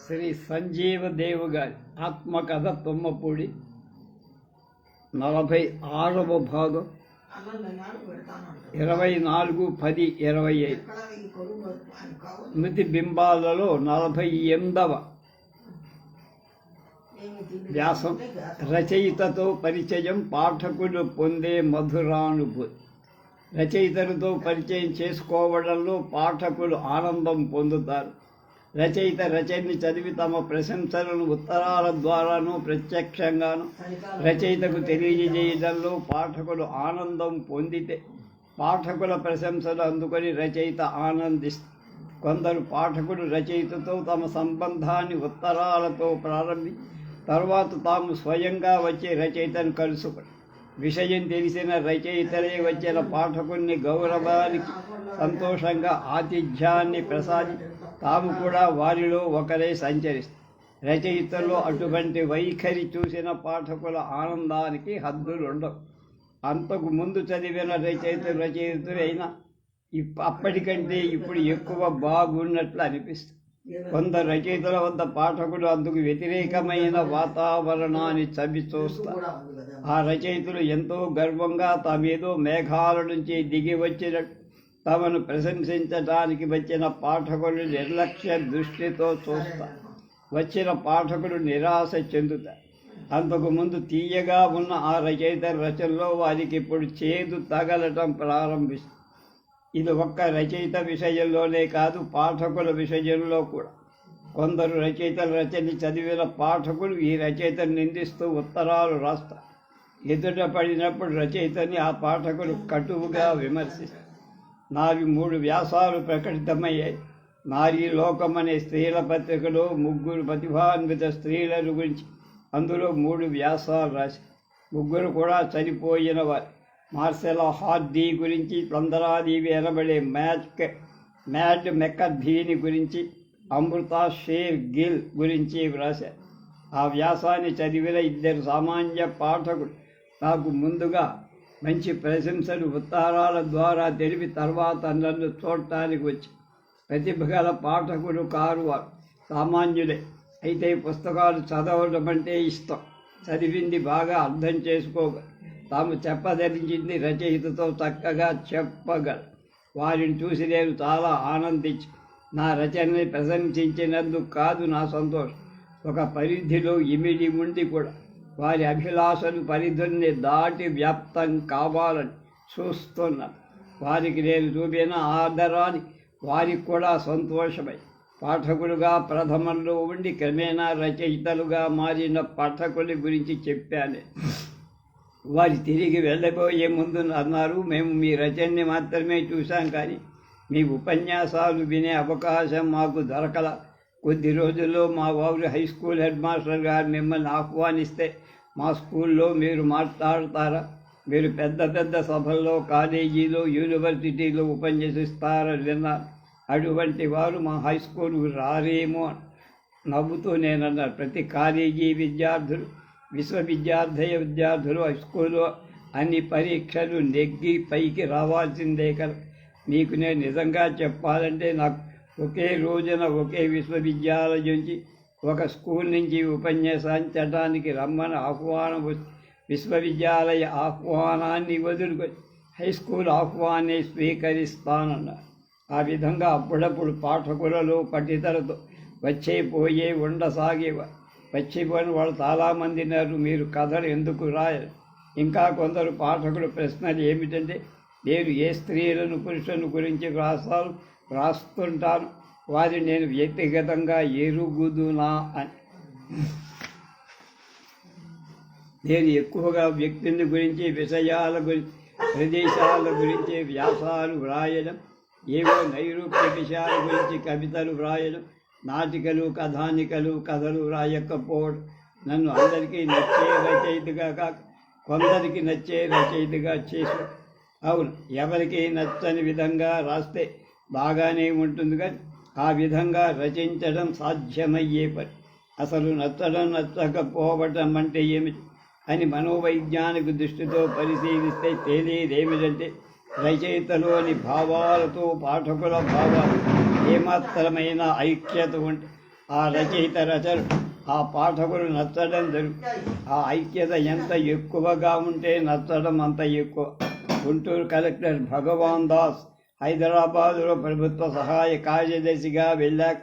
శ్రీ సంజీవ దేవు గారి ఆత్మకథ తుమ్మపూడి 46వ భాగం 24/10/25 స్మృతి బింబాలలో 48వ వ్యాసం. రచయితతో పరిచయం, పాఠకులు పొందే మధురానుభూతి. రచయితలతో పరిచయం చేసుకోవడంలో పాఠకులు ఆనందం పొందుతారు. రచయిత రచనని చదివి తమ ప్రశంసలను ఉత్తరాల ద్వారాను ప్రత్యక్షంగాను రచయితకు తెలియజేయడంలో పాఠకులు ఆనందం పొందితే పాఠకుల ప్రశంసలు అందుకొని రచయిత ఆనందిస్తారు. కొందరు పాఠకులు రచయితతో తమ సంబంధాన్ని ఉత్తరాలతో ప్రారంభించి తర్వాత తాము స్వయంగా వచ్చే రచయితను కలుసుకొని విషయం తెలిసిన రచయితలే వచ్చిన పాఠకుల్ని గౌరవానికి సంతోషంగా ఆతిథ్యాన్ని ప్రసాదించి తాము కూడా వారిలో ఒకరే సంచరిస్తారు. రచయితల్లో అటువంటి వైఖరి చూసిన పాఠకుల ఆనందానికి హద్దులుండవు. అంతకు ముందు చదివిన రచయితులైనా అప్పటికంటే ఇప్పుడు ఎక్కువ బాగున్నట్లు అనిపిస్తుంది. కొందరు రచయితల వద్ద పాఠకులు అందుకు వ్యతిరేకమైన వాతావరణాన్ని చవి చూస్తారు. ఆ రచయితలు ఎంతో గర్వంగా తామేదో మేఘాల నుంచి దిగి వచ్చినట్టు తమను ప్రశంసించడానికి వచ్చిన పాఠకులు నిర్లక్ష్య దృష్టితో చూస్తారు. వచ్చిన పాఠకులు నిరాశ చెందుతారు. అంతకుముందు తీయగా ఉన్న ఆ రచయిత రచనలో వారికి ఇప్పుడు చేదు తగలటం ప్రారంభిస్తుంది. ఇది ఒక్క రచయిత విషయంలోనే కాదు, పాఠకుల విషయంలో కూడా. కొందరు రచయితల రచన చదివిన పాఠకులు ఈ రచయితను నిందిస్తూ ఉత్తరాలు రాస్తారు. ఎదుట పడినప్పుడు రచయితని ఆ పాఠకులు కటువుగా విమర్శిస్తారు. నావి 3 వ్యాసాలు ప్రకటితమయ్యాయి. నారీ లోకం అనే స్త్రీల పత్రికలో 3 ప్రతిభాన్విత స్త్రీల గురించి అందులో 3 వ్యాసాలు రాశారు. 3 కూడా చనిపోయిన వారు. మార్సెలా హార్డీ గురించి, తొందరాదేవి అనబడే మ్యాట్ మెక్కర్ధీని గురించి, అమృతా షేర్ గిల్ గురించి వ్రాశారు. ఆ వ్యాసాన్ని చదివిన 2 సామాన్య పాఠకులు నాకు ముందుగా మంచి ప్రశంసలు ఉత్తరాల ద్వారా తెలిపి తర్వాత నన్ను చూడటానికి వచ్చి ప్రతిభ గల పాఠకులు కారు వారు, సామాన్యులే. అయితే పుస్తకాలు చదవడం అంటే ఇష్టం. చదివింది బాగా అర్థం చేసుకోగలరు. తాము చెప్పదలిచింది రచయితతో చక్కగా చెప్పగలరు. వారిని చూసి నేను చాలా ఆనందించి నా రచనని ప్రశంసించినందుకు కాదు నా సంతోషం, ఒక పరిధిలో ఇమిడి ఉండి కూడా వారి అభిలాషలు పరిధుల్ని దాటి వ్యాప్తం కావాలని చూస్తున్నాను. వారికి నేను చూపిన ఆదరాన్ని వారికి కూడా సంతోషమై పాఠకులుగా ప్రథమంలో ఉండి క్రమేణా రచయితలుగా మారిన పాఠకుల గురించి చెప్పాను. వారి తిరిగి వెళ్ళబోయే ముందు అన్నారు, మేము మీ రచనని మాత్రమే చూశాం, కానీ మీ ఉపన్యాసాలు వినే అవకాశం మాకు దొరకల. కొద్ది రోజుల్లో మా ఊరి హై స్కూల్ హెడ్ మాస్టర్ గారు మిమ్మల్ని ఆహ్వానిస్తే మా స్కూల్లో మీరు మాట్లాడతారా? మీరు పెద్ద పెద్ద సభల్లో, కాలేజీలో, యూనివర్సిటీలో ఉపన్యసిస్తారని విన్నారు. అటువంటి వారు మా హై స్కూల్కు రారేమో నవ్వుతూ నేనన్నారు. ప్రతి కాలేజీ విద్యార్థులు, విద్యార్థులు హై స్కూల్లో అన్ని పరీక్షలు నెగ్గి పైకి రావాల్సిందే కదా. మీకు నేను నిజంగా చెప్పాలంటే నాకు ఒకే రోజున ఒకే విశ్వవిద్యాలయం నుంచి ఒక స్కూల్ నుంచి ఉపన్యసించడానికి రమ్మని ఆహ్వానం వస్తే విశ్వవిద్యాలయ ఆహ్వానాన్ని వదులుకొని హై స్కూల్ ఆహ్వానాన్ని స్వీకరిస్తానన్నారు. ఆ విధంగా అప్పుడప్పుడు పాఠకులలో పఠితలతో వచ్చేపోయే ఉండసాగేవారు. వచ్చిపోయిన వాళ్ళు చాలామంది ఉన్నారు. మీరు కథలు ఎందుకు రాయరు? ఇంకా కొందరు పాఠకుల ప్రశ్నలు ఏమిటంటే, నేను ఏ స్త్రీలను పురుషులను గురించి రాస్తుంటాను, వారిని నేను వ్యక్తిగతంగా ఎరుగుదునా అని. నేను ఎక్కువగా వ్యక్తుల గురించి, విషయాల గురించి, ప్రదేశాల గురించి వ్యాసాలు వ్రాయడం, ఏవో నైరూప్య విషయాల గురించి కవితలు వ్రాయడం, నాటికలు, కథానికలు, కథలు రాయకపోవడం నన్ను అందరికీ నచ్చే రచయితగా కాక కొందరికి నచ్చే రచయితగా చేశాడు. అవును, ఎవరికి నచ్చని విధంగా రాస్తే బాగానే ఉంటుంది, కానీ ఆ విధంగా రచించడం సాధ్యమయ్యే పని. అసలు నచ్చడం నచ్చకపోవటం అంటే ఏమిటి అని మనోవైజ్ఞానిక దృష్టితో పరిశీలిస్తే తేలేదేమిటంటే, రచయితలోని భావాలతో పాఠకుల భావాలు ఏమాత్రమైన ఐక్యత ఉంటే ఆ రచయిత రచన ఆ పాఠకులు నచ్చడం జరుగుతుంది. ఆ ఐక్యత ఎంత ఎక్కువగా ఉంటే నచ్చడం అంత ఎక్కువ. గుంటూరు కలెక్టర్ భగవాన్ దాస్ హైదరాబాదులో ప్రభుత్వ సహాయ కార్యదర్శిగా వెళ్ళాక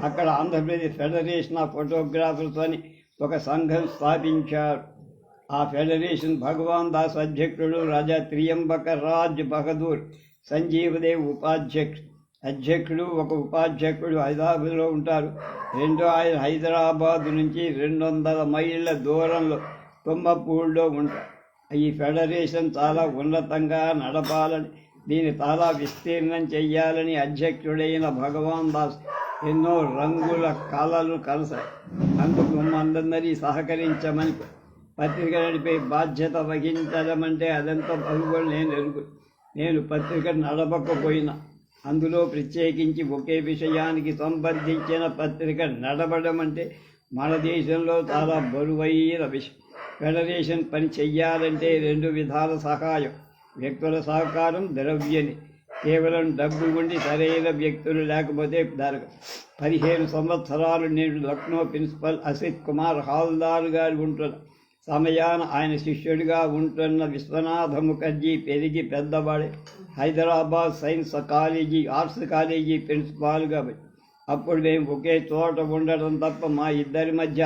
అక్కడ ఆంధ్రప్రదేశ్ ఫెడరేషన్ ఆఫ్ ఫోటోగ్రాఫర్స్ అని ఒక సంఘం స్థాపించారు. ఆ ఫెడరేషన్ భగవాన్ దాస్ అధ్యక్షుడు, రాజా త్రియంబక రాజ్ బహదూర్ సంజీవదేవ్ అధ్యక్షుడు, ఒక ఉపాధ్యక్షుడు హైదరాబాద్లో ఉంటారు. ఆయన హైదరాబాద్ నుంచి 200 మైళ్ళ దూరంలో తుమ్మపూడిలో ఉంటారు. ఈ ఫెడరేషన్ చాలా ఉన్నతంగా నడపాలని, దీన్ని చాలా విస్తీర్ణం చెయ్యాలని అధ్యక్షుడైన భగవాన్ దాస్ ఎన్నో రంగుల కళలు కలిసాయి. అందుకు మనందరినీ సహకరించమని పత్రిక నడిపే బాధ్యత వహించడం అంటే అదంతా బరువులు నేను పత్రిక నడపకపోయినా అందులో ప్రత్యేకించి ఒకే విషయానికి సంబంధించిన పత్రిక నడపడం అంటే మన దేశంలో చాలా బరువైన విషయం. ఫెడరేషన్ పని చెయ్యాలంటే 2 విధాల సహాయం. వ్యక్తుల సహకారం, ద్రవ్యని. కేవలం డబ్బు ఉండి సరైన వ్యక్తులు లేకపోతే జరగదు. 15 సంవత్సరాలు నేను లక్నో ప్రిన్సిపల్ అసిత్ కుమార్ హాల్దార్ గారు ఉంటున్న సమయాన ఆయన శిష్యుడిగా ఉంటున్న విశ్వనాథ ముఖర్జీ పెరిగి పెద్దవాడే Hyderabad science college, arts college ప్రిన్సిపాల్గా. అప్పుడు మేము ఒకే చోట ఉండటం తప్ప మా ఇద్దరి మధ్య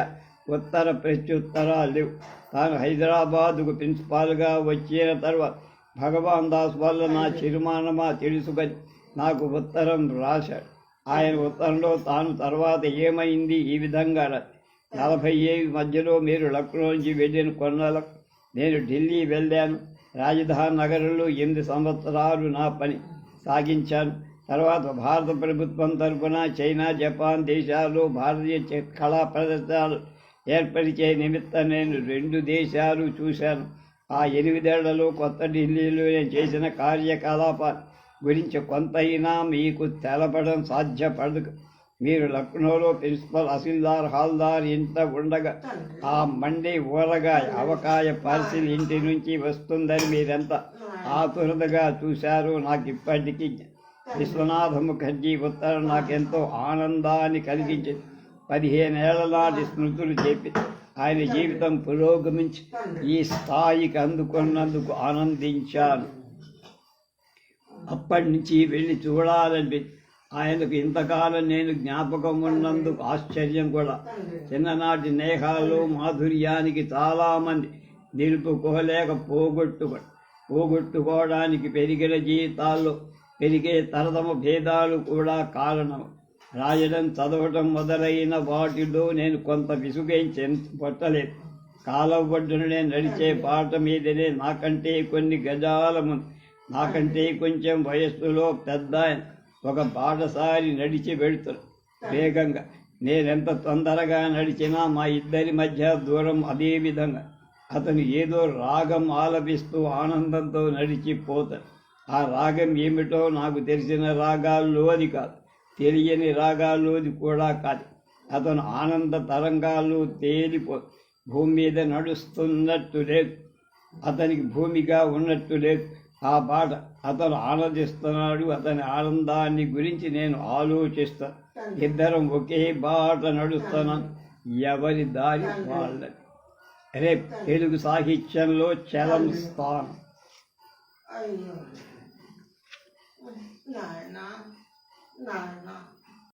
ఉత్తర ప్రత్యుత్తరాలు లేవు. తాను హైదరాబాదుకు ప్రిన్సిపాల్గా వచ్చిన తర్వాత భగవాన్ దాస్ వల్ల నా చిరునామా తెలుసుకొని నాకు ఉత్తరం రాశాడు. ఆయన ఉత్తరంలో తాను తర్వాత ఏమైంది ఈ విధంగా 47 మధ్యలో మీరు లక్నో నుంచి వెళ్ళిన కొన్నాళ్ళకు నేను ఢిల్లీ వెళ్ళాను. రాజధాని నగరంలో 8 సంవత్సరాలు నా పని సాగించాను. తర్వాత భారత ప్రభుత్వం తరఫున చైనా, జపాన్ దేశాల్లో భారతీయ కళా ప్రదర్శనలు ఏర్పరిచే నిమిత్తం నేను 2 దేశాలు చూశాను. ఆ 8 ఏళ్లలో కొత్త ఢిల్లీలో నేను చేసిన కార్యకలాపాల గురించి కొంతైనా మీకు తెలపడం సాధ్యపడదు. మీరు లక్నోలో ప్రిన్సిపల్ అసిల్దార్ హాల్దార్ ఇంట ఉండగా ఆ మండి ఊరగాయ అవకాయ పార్సిల్ ఇంటి నుంచి వస్తుందని మీరెంత ఆతురతగా చూశారో నాకు ఇప్పటికీ. విశ్వనాథ ముఖర్జీ ఉత్తరం నాకెంతో ఆనందాన్ని కలిగించింది. 15 ఏళ్ల నాటి స్మృతులు చెప్పి ఆయన జీవితం పురోగమించి ఈ స్థాయికి అందుకున్నందుకు ఆనందించాను. అప్పటి నుంచి వెళ్ళి చూడాలనిపించి ఆయనకు ఇంతకాలం నేను జ్ఞాపకం ఉన్నందుకు ఆశ్చర్యం కూడా. చిన్ననాటి నేహాలు మాధుర్యానికి చాలామంది నిలుపుకోలేక పోగొట్టుకోవడానికి పెరిగిన జీవితాల్లో పెరిగే తరతమ భేదాలు కూడా కారణం. రాయడం, చదవటం మొదలైన వాటిలో నేను కొంత విసుగైంచి పట్టలేదు. కాలం ఒడ్డున నేను నడిచే పాట మీదనే నాకంటే కొన్ని గజాల ముందు, నాకంటే కొంచెం వయస్సులో పెద్ద ఒక బాటసారి నడిచి వెళుతారు వేగంగా. నేనెంత తొందరగా నడిచినా మా ఇద్దరి మధ్య దూరం అదే విధంగా. అతను ఏదో రాగం ఆలపిస్తూ ఆనందంతో నడిచిపోతాడు. ఆ రాగం ఏమిటో నాకు తెలిసిన రాగాల్లోది కాదు, తెలియని రాగాల్లోది కూడా కాదు. అతను ఆనంద తరంగాల్లో భూమి మీద నడుస్తున్నట్టు లేదు, అతనికి భూమిగా ఉన్నట్టు లేదు. ఆ పాట అతను ఆనందిస్తున్నాడు. అతని ఆనందాన్ని గురించి నేను ఆలోచిస్తాను. ఇద్దరం ఒకే బాట నడుస్తున్నాం, ఎవరి దారి వాళ్ళది. రేపు తెలుగు సాహిత్యంలో చలం స్థానం. అయ్యో నాయనా నాయనా